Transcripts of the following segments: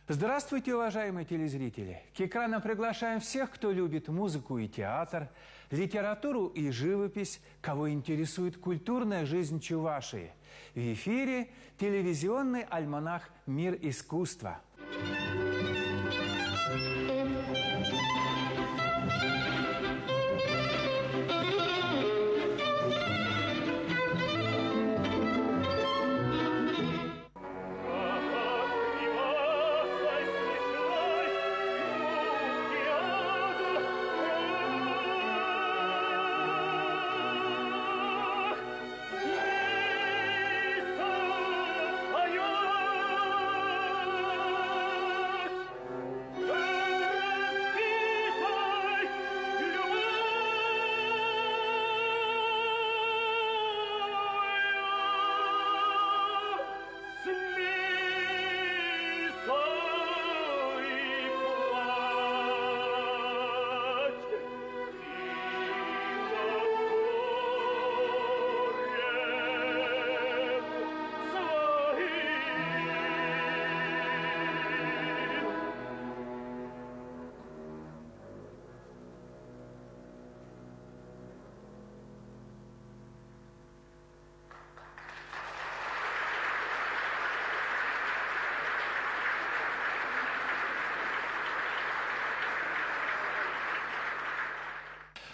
Здравствуйте, уважаемые телезрители! К экранам приглашаем всех, кто любит музыку и театр, литературу и живопись, кого интересует культурная жизнь Чувашии. В эфире телевизионный альманах «Мир искусства».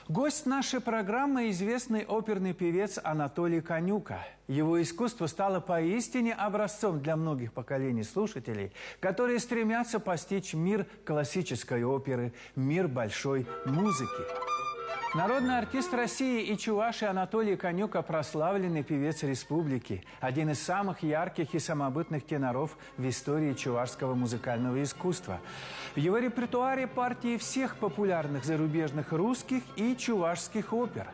Гость нашей программы – известный оперный певец Анатолий Конюка. Его искусство стало поистине образцом для многих поколений слушателей, которые стремятся постичь мир классической оперы, мир большой музыки. Народный артист России и Чувашии Анатолий Конюка – прославленный певец республики, один из самых ярких и самобытных теноров в истории чувашского музыкального искусства. В его репертуаре партии всех популярных зарубежных русских и чувашских опер.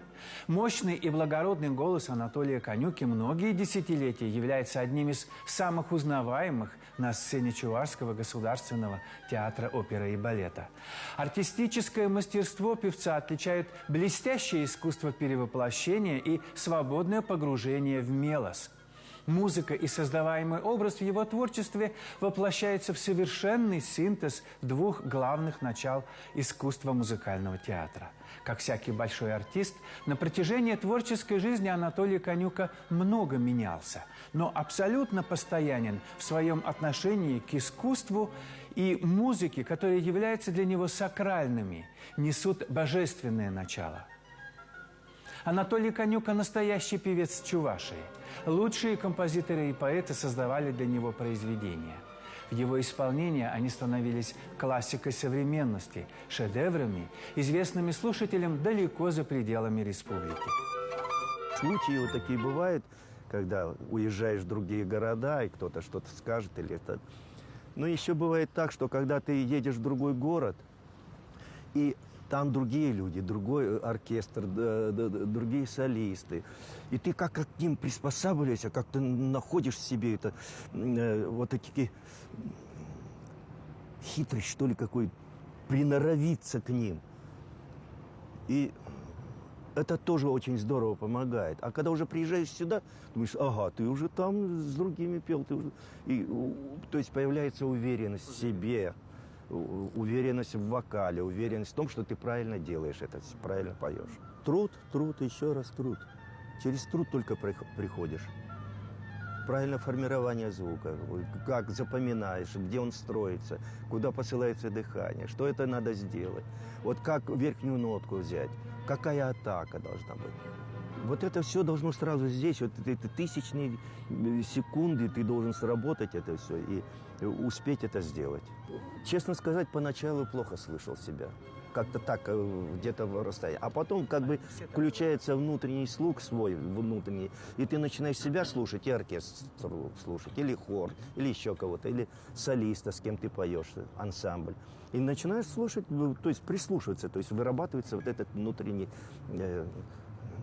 Мощный и благородный голос Анатолия Конюки многие десятилетия является одним из самых узнаваемых на сцене Чувашского государственного театра оперы и балета. Артистическое мастерство певца отличает блестящее искусство перевоплощения и свободное погружение в мелос. Музыка и создаваемый образ в его творчестве воплощается в совершенный синтез двух главных начал искусства музыкального театра. Как всякий большой артист, на протяжении творческой жизни Анатолий Конюка много менялся, но абсолютно постоянен в своем отношении к искусству и музыке, которые являются для него сакральными, несут божественное начало. Анатолий Конюка – настоящий певец Чувашии. Лучшие композиторы и поэты создавали для него произведения. В его исполнении они становились классикой современности, шедеврами, известными слушателям далеко за пределами республики. Случаи вот такие бывают, когда уезжаешь в другие города, и кто-то что-то скажет или это. Но еще бывает так, что когда ты едешь в другой город, и там другие люди, другой оркестр, другие солисты. И ты как к ним приспосабливаешься, как ты находишь в себе это, вот такие хитрость, что ли, какой, приноровиться к ним. И это тоже очень здорово помогает. А когда уже приезжаешь сюда, думаешь, ага, ты уже там с другими пел. Ты уже... то есть появляется уверенность в себе. Уверенность в вокале, уверенность в том, что ты правильно делаешь это, правильно поешь. Труд, труд, еще раз труд. Через труд только приходишь. Правильное формирование звука, как запоминаешь, где он строится, куда посылается дыхание, что это надо сделать. Вот как верхнюю нотку взять, какая атака должна быть. Вот это все должно сразу здесь, вот это тысячные секунды ты должен сработать это все и успеть это сделать. Честно сказать, поначалу плохо слышал себя. Как-то так, где-то в расстоянии. А потом как бы включается внутренний слух свой, внутренний, и ты начинаешь себя слушать, и оркестр слушать, или хор, или еще кого-то, или солиста, с кем ты поешь, ансамбль. И начинаешь слушать, то есть прислушиваться, то есть вырабатывается вот этот внутренний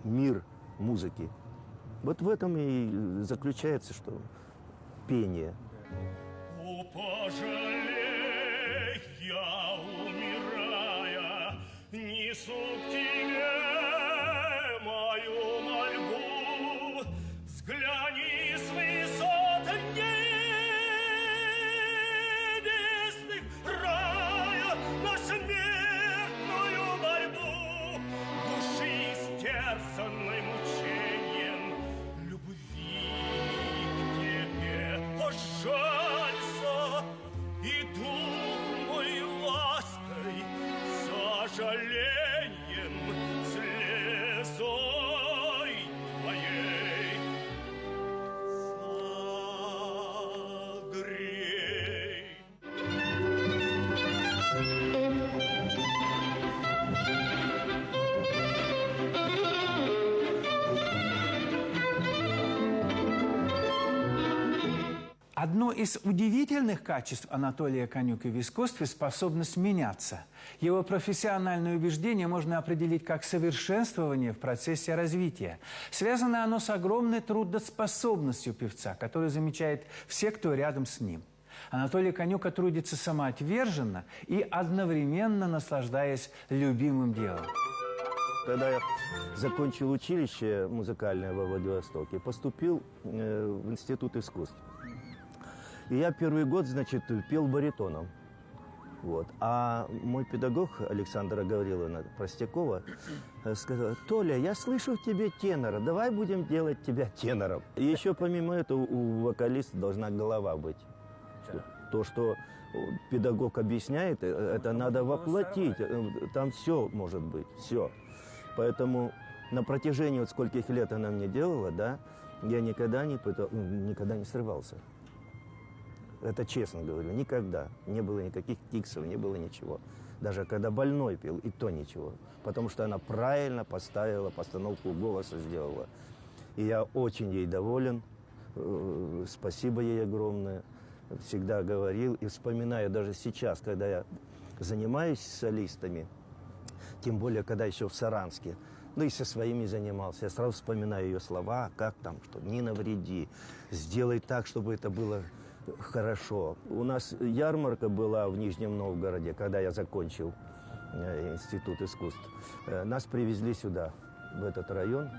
мир музыки. Вот в этом и заключается, что пение. О, пожалей, я, умирая, несу к тебе мою мольбу. Взгляни с высот небес Одно из удивительных качеств Анатолия Конюки в искусстве – способность меняться. Его профессиональное убеждение можно определить как совершенствование в процессе развития. Связано оно с огромной трудоспособностью певца, который замечает все, кто рядом с ним. Анатолий Конюка трудится самоотверженно и одновременно наслаждаясь любимым делом. Когда я закончил училище музыкальное во Владивостоке, поступил в Институт искусств. И я первый год, значит, пел баритоном. Вот. А мой педагог Александра Гавриловна Простякова сказала: «Толя, я слышу в тебе тенора, давай будем делать тебя тенором». И еще помимо этого у вокалиста должна голова быть. То, что педагог объясняет, это надо воплотить. Там все может быть, все. Поэтому на протяжении вот скольких лет она мне делала, да, я никогда не срывался. Это честно говорю, никогда. Не было никаких тиксов, не было ничего. Даже когда больной пел, и то ничего. Потому что она правильно поставила, постановку голоса сделала. И я очень ей доволен. Спасибо ей огромное. Всегда говорил и вспоминаю даже сейчас, когда я занимаюсь с солистами, тем более, когда еще в Саранске, ну и со своими занимался, я сразу вспоминаю ее слова, как там, что не навреди, сделай так, чтобы это было хорошо. У нас ярмарка была в Нижнем Новгороде, когда я закончил Институт искусств. Нас привезли сюда, в этот район,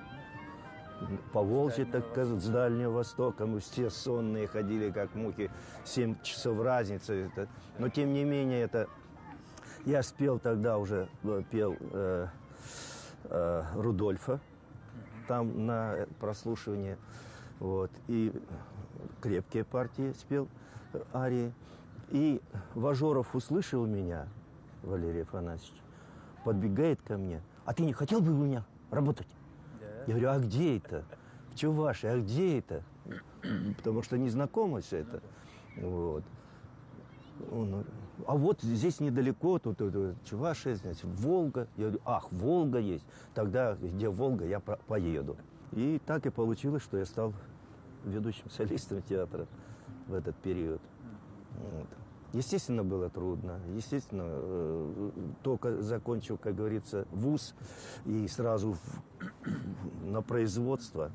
по Волжье, так сказать, с Дальнего Востока. Мы все сонные ходили, как мухи, 7 часов разницы. Но, тем не менее, это... Я спел тогда уже, пел Рудольфа, там на прослушивании. Вот. И крепкие партии спел, арии. И Важоров услышал меня, Валерий Афанасьевич, подбегает ко мне: «А ты не хотел бы у меня работать?» Я говорю: «А где это? В Чувашии, а где это?» Потому что не знакомо все это. Вот. Он: «А вот здесь недалеко, тут Чувашия, значит, Волга». Я говорю: «Ах, Волга есть. Тогда, где Волга, я поеду». И так и получилось, что я стал ведущим солистом театра в этот период. Вот. Естественно, было трудно. Естественно, только закончил, как говорится, вуз и сразу на производство.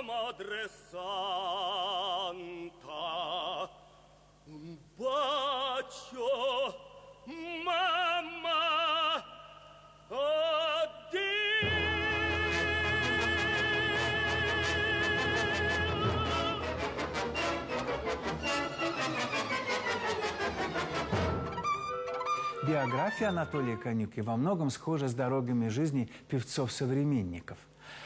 Madre Santa, un bacio, mamma, addio. Биография Анатолия Конюки во многом схожа с дорогами жизни певцов-современников.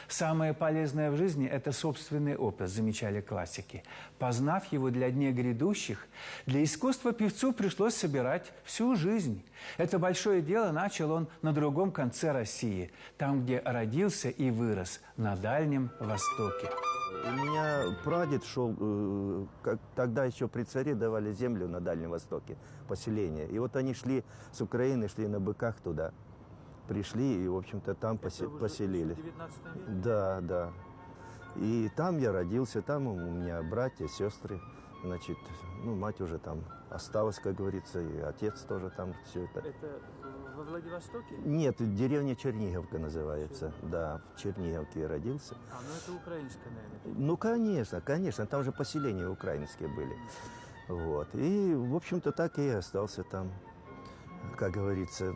Самое полезное в жизни – это собственный опыт, замечали классики. Познав его для дней грядущих, для искусства певцу пришлось собирать всю жизнь. Это большое дело начал он на другом конце России, там, где родился и вырос, на Дальнем Востоке. У меня прадед шел, как тогда еще при царе давали землю на Дальнем Востоке, поселение. И вот они шли с Украины, шли на быках туда. Пришли и, в общем-то, там поселили. Да, да. И там я родился, там у меня братья, сестры. Значит, ну, мать уже там осталась, как говорится, и отец тоже там все это. Это во Владивостоке? Нет, деревня Черниговка называется. Да, в Черниговке я родился. А, ну это украинская, наверное. Ну, конечно, конечно, там же поселения украинские были. Вот. И, в общем-то, так и остался там, как говорится,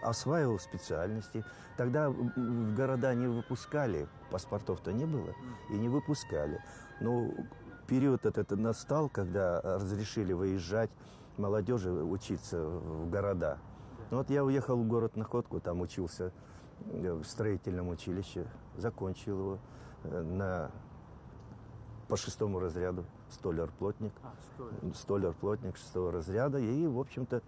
осваивал специальности. Тогда в города не выпускали, паспортов-то не было, и не выпускали. Но период этот настал, когда разрешили выезжать молодежи учиться в города. Ну, вот я уехал в город Находку, там учился в строительном училище, закончил его по 6-му разряду, столяр-плотник. Столяр-плотник 6-го разряда. И, в общем-то,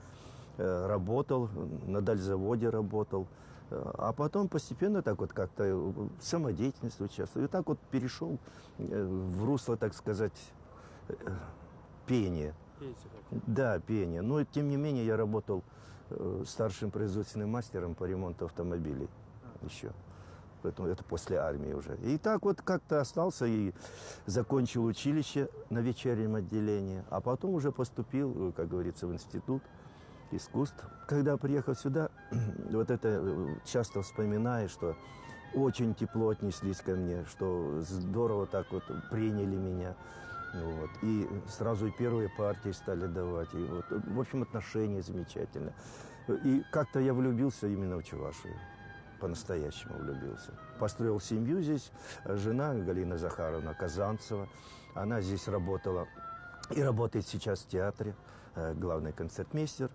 работал, на дальзаводе работал. А потом постепенно так вот как-то самодеятельность участвовал. И так вот перешел в русло, так сказать, пения. Да, пение. Но, тем не менее, я работал старшим производственным мастером по ремонту автомобилей еще. Поэтому это после армии уже. И так вот как-то остался и закончил училище на вечернем отделении. А потом уже поступил, как говорится, в институт искусств. Когда приехал сюда, вот это часто вспоминаю, что очень тепло отнеслись ко мне, что здорово так вот приняли меня. Вот. И сразу и первые партии стали давать. И вот, в общем, отношения замечательно. И как-то я влюбился именно в Чувашию. По-настоящему влюбился. Построил семью здесь. Жена Галина Захаровна Казанцева. Она здесь работала и работает сейчас в театре. Главный концертмейстер.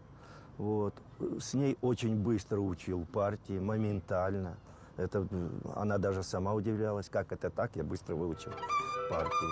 Вот. С ней очень быстро учил партии, моментально. Она даже сама удивлялась, как это так, я быстро выучил партии.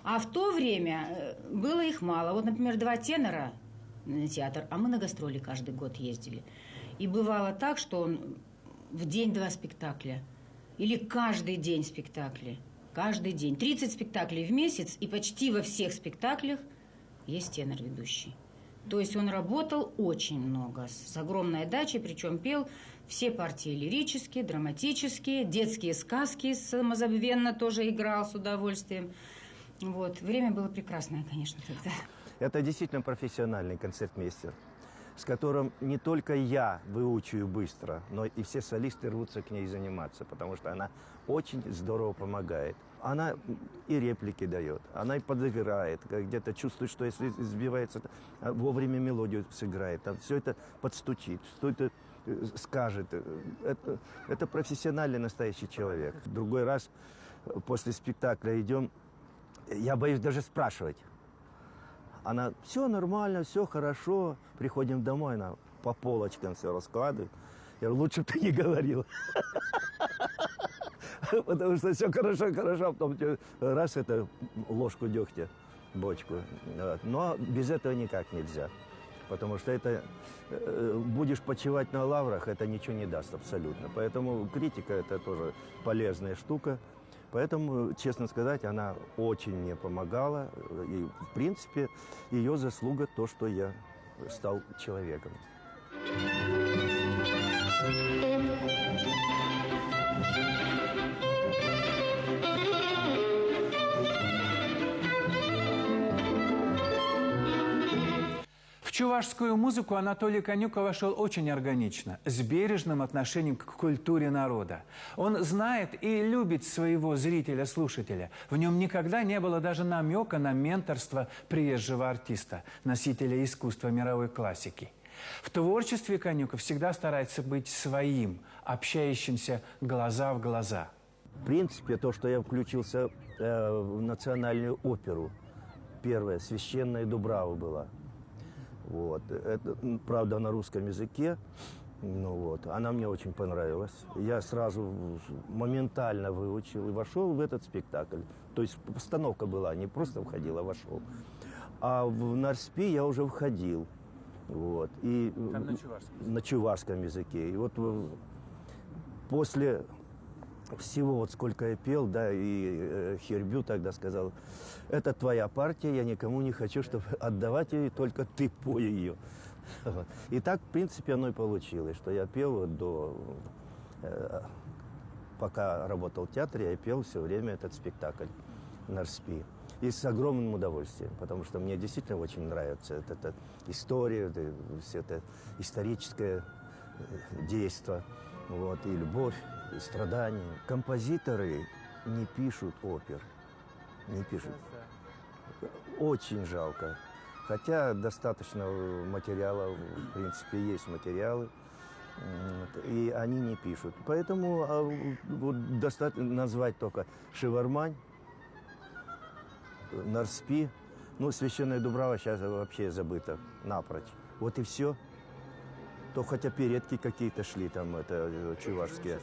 А в то время было их мало. Вот, например, 2 тенора на театр, а мы на гастроли каждый год ездили. И бывало так, что в день 2 спектакля. Или каждый день спектакли. Каждый день. 30 спектаклей в месяц, и почти во всех спектаклях есть тенор ведущий. То есть он работал очень много, с огромной отдачей, причем пел все партии лирические, драматические, детские сказки самозабвенно тоже играл с удовольствием. Вот. Время было прекрасное, конечно, тогда. Это действительно профессиональный концертмейстер, с которым не только я выучиваю быстро, но и все солисты рвутся к ней заниматься, потому что она очень здорово помогает. Она и реплики дает, она и подыграет, где-то чувствует, что если сбивается, вовремя мелодию сыграет, там все это подстучит, что это скажет. Это профессиональный настоящий человек. В другой раз после спектакля идем, я боюсь даже спрашивать. Она, все нормально, все хорошо. Приходим домой, она по полочкам все раскладывает. Я говорю, лучше бы ты не говорил. Потому что все хорошо, хорошо, а потом раз это ложку дегтя, бочку. Но без этого никак нельзя. Потому что это будешь почивать на лаврах, это ничего не даст абсолютно. Поэтому критика – это тоже полезная штука. Поэтому, честно сказать, она очень мне помогала. И, в принципе, ее заслуга то, что я стал человеком. В чувашскую музыку Анатолий Конюка вошел очень органично, с бережным отношением к культуре народа. Он знает и любит своего зрителя-слушателя. В нем никогда не было даже намека на менторство приезжего артиста, носителя искусства мировой классики. В творчестве Канюка всегда старается быть своим, общающимся глаза в глаза. В принципе, то, что я включился в национальную оперу, первая, «Священная Дубрава» была. Вот. Это, правда, на русском языке. Ну вот. Она мне очень понравилась. Я сразу моментально выучил и вошел в этот спектакль. То есть постановка была, не просто входил, а вошел. А в Нарспи я уже входил. Вот. И Там на чувашском. На чувашском языке. И вот после всего, вот сколько я пел, да, и Хербю тогда сказал: это твоя партия, я никому не хочу, чтобы отдавать ее, только ты пой ее. И так, в принципе, оно и получилось, что я пел пока работал в театре, я пел все время этот спектакль «Нарспи». И с огромным удовольствием, потому что мне действительно очень нравится эта история, все это историческое действо, вот, и любовь, и страдания. Композиторы не пишут опер, не пишут. Очень жалко. Хотя достаточно материалов, в принципе, есть материалы, и они не пишут. Поэтому вот достаточно назвать только Шевармань, Нарспи, ну, «Священная Дубрава» сейчас вообще забыта напрочь. Вот и все. То хотя передки какие-то шли там, это чувашские.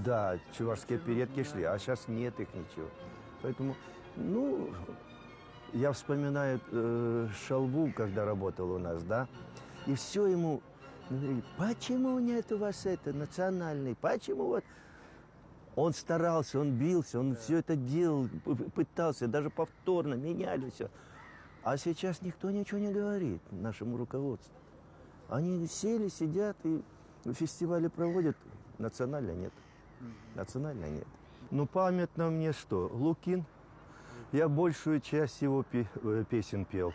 Да, чувашские передки шли, а сейчас нет их ничего. Поэтому, ну, я вспоминаю Шалву, когда работал у нас, да, и все ему говорили: почему нет у вас это национальный, почему вот... Он старался, он бился, он все это делал, пытался, даже повторно меняли все. А сейчас никто ничего не говорит нашему руководству. Они сели, сидят и фестивали проводят. Национально нет. Национально нет. Ну, памятно мне что? Лукин. Я большую часть его песен пел.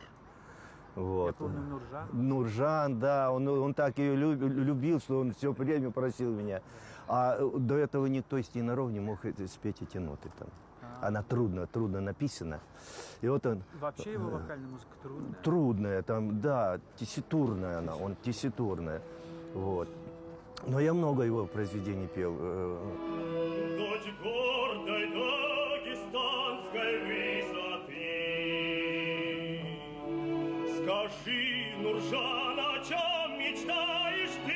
Вот. Я помню Нуржан. Нуржан, да, он так ее любил, что он все время просил меня. А до этого никто из теноров не мог спеть эти ноты там. Она трудно написана. И вот он... Вообще его вокальная музыка трудная. Трудная, там, да, тесситурная она, он тесситурная. Вот. Но я много его произведений пел. Дочь гордой дагестанской высоты, скажи, Нуржан, о чем мечтаешь ты?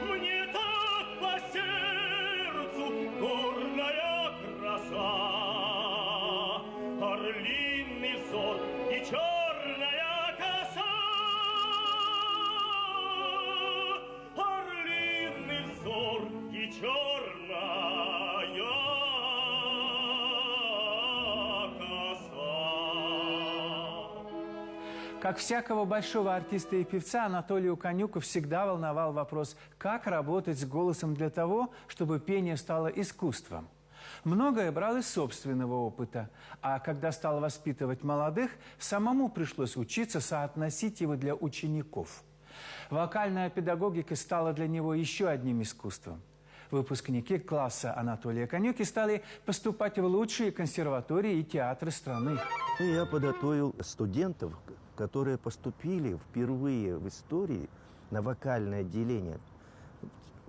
Мне так по сердцу горная краса, орлиный взор и черная коса. Орлиный взор и черная коса. Как всякого большого артиста и певца, Анатолию Канюку всегда волновал вопрос, как работать с голосом для того, чтобы пение стало искусством. Многое брал из собственного опыта, а когда стал воспитывать молодых, самому пришлось учиться соотносить его для учеников. Вокальная педагогика стала для него еще одним искусством. Выпускники класса Анатолия Канюки стали поступать в лучшие консерватории и театры страны. И я подготовил студентов, которые поступили впервые в истории на вокальное отделение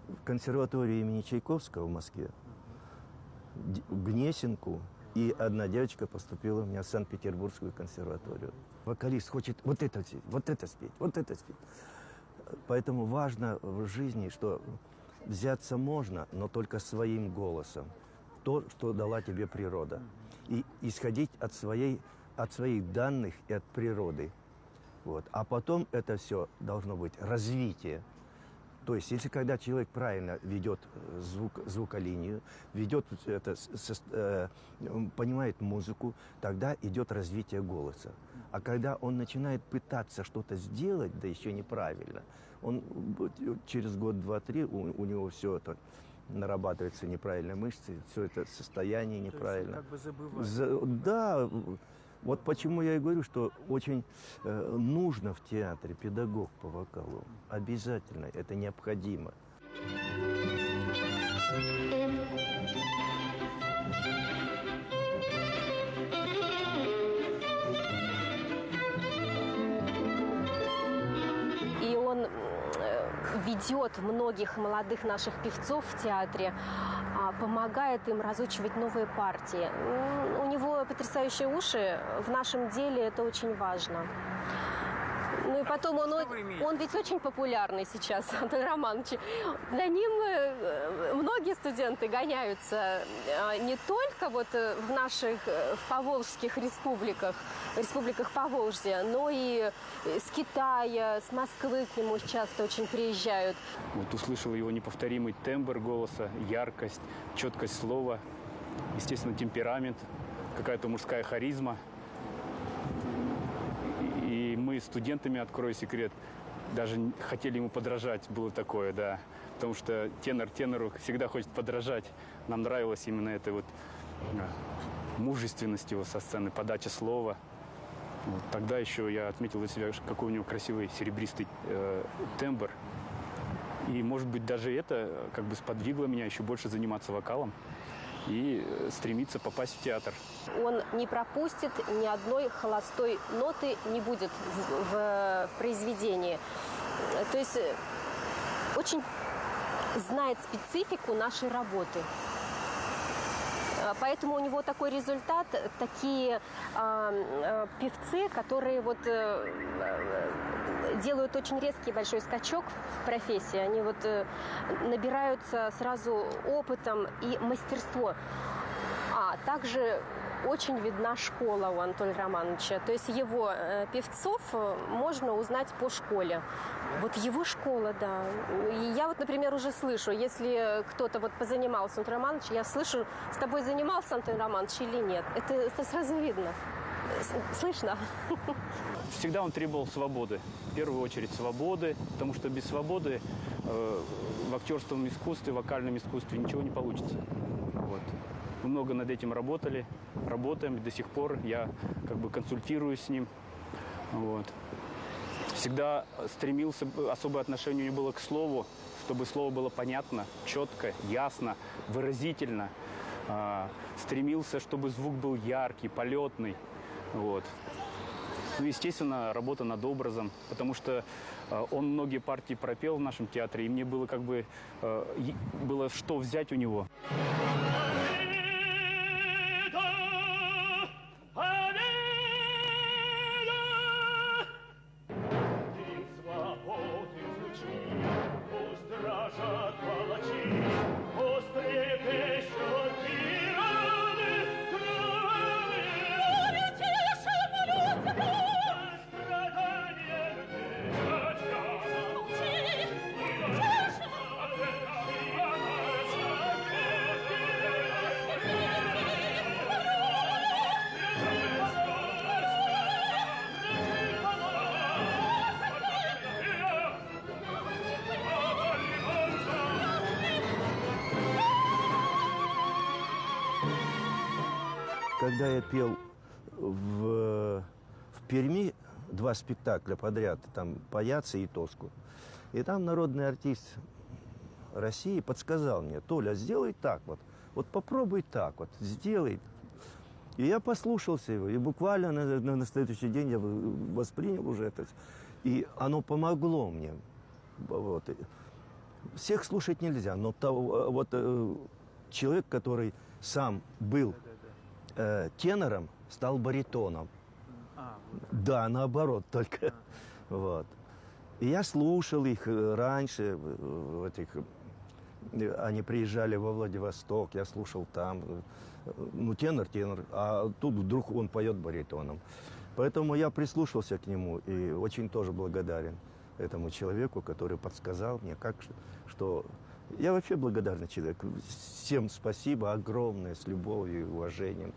в консерватории имени Чайковского в Москве, в Гнесинку, и одна девочка поступила у меня в Санкт-Петербургскую консерваторию. Вокалист хочет вот это спеть, вот это спеть, вот это спеть. Поэтому важно в жизни, что взяться можно, но только своим голосом. То, что дала тебе природа. И исходить от своих данных и от природы. Вот. А потом это все должно быть развитие. То есть, если когда человек правильно ведет звуколинию, ведет понимает музыку, тогда идет развитие голоса. А когда он начинает пытаться что-то сделать, да еще неправильно, он через год, два, три у него все это нарабатывается неправильно мышцы, все это состояние неправильно. То есть он как бы забывает. Да. Вот почему я и говорю, что очень нужно в театре педагог по вокалу. Обязательно, это необходимо. ведет многих молодых наших певцов в театре, помогает им разучивать новые партии. У него потрясающие уши. В нашем деле это очень важно. Ну и потом он ведь очень популярный сейчас, Антон Романович. За ним многие студенты гоняются не только вот в наших поволжских республиках Поволжья, но и с Китая, с Москвы к нему часто очень приезжают. Вот услышал его неповторимый тембр голоса, яркость, четкость слова, естественно, темперамент, какая-то мужская харизма. И мы с студентами, открою секрет, даже хотели ему подражать, было такое, да. Потому что тенор тенору всегда хочет подражать. Нам нравилась именно эта вот мужественность его со сцены, подача слова. Вот. Тогда еще я отметил для себя, какой у него красивый серебристый тембр. И, может быть, даже это как бы сподвигло меня еще больше заниматься вокалом и стремиться попасть в театр. Он не пропустит ни одной холостой ноты, не будет в произведении. То есть очень знает специфику нашей работы. Поэтому у него такой результат, такие певцы, которые вот делают очень резкий большой скачок в профессии. Они вот набираются сразу опытом и мастерством. А также очень видна школа у Анатолия Романовича. То есть его певцов можно узнать по школе. Вот его школа, да. И я вот, например, уже слышу, если кто-то вот позанимался Антон Романович, я слышу, с тобой занимался Антон Романович или нет. Это сразу видно. Слышно? Всегда он требовал свободы. В первую очередь свободы, потому что без свободы в актерском искусстве, в вокальном искусстве ничего не получится. Вот. Мы много над этим работали, работаем до сих пор. Я как бы консультируюсь с ним. Вот. Всегда стремился, особое отношение у него было к слову, чтобы слово было понятно, четко, ясно, выразительно. Стремился, чтобы звук был яркий, полетный. Вот. Ну, естественно, работа над образом, потому что он многие партии пропел в нашем театре, и мне было как бы было что взять у него. Когда я пел в Перми 2 спектакля подряд, там «Паяцы» и «Тоску», и там народный артист России подсказал мне: Толя, сделай так вот, вот попробуй так вот, сделай. И я послушался его, и буквально на следующий день я воспринял уже это. И оно помогло мне. Вот. Всех слушать нельзя, но вот человек, который сам был тенором, стал баритоном. Да, наоборот, только. Вот. И я слушал их раньше, они приезжали во Владивосток, я слушал там. Ну, тенор, а тут вдруг он поет баритоном. Поэтому я прислушался к нему и очень тоже благодарен этому человеку, который подсказал мне, что... Я вообще благодарный человек. Всем спасибо огромное, с любовью и уважением.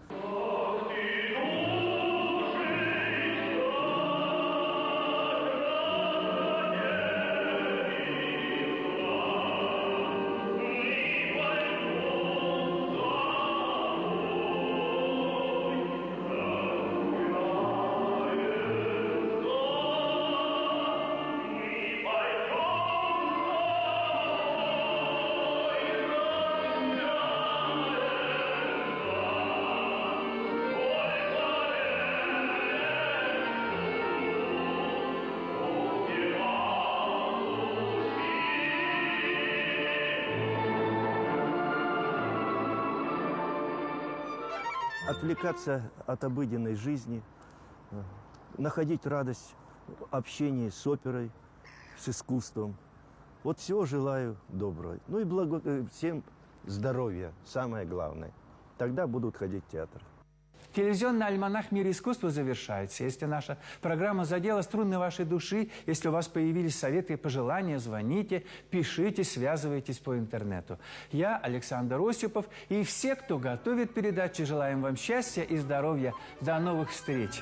отвлекаться от обыденной жизни, находить радость в общении с оперой, с искусством. Вот всего желаю доброго. Ну и всем здоровья, самое главное. Тогда будут ходить в театр. Телевизионный альманах «Мир искусства» завершается. Если наша программа задела струны вашей души, если у вас появились советы и пожелания, звоните, пишите, связывайтесь по интернету. Я, Александр Осипов, и все, кто готовит передачи, желаем вам счастья и здоровья. До новых встреч!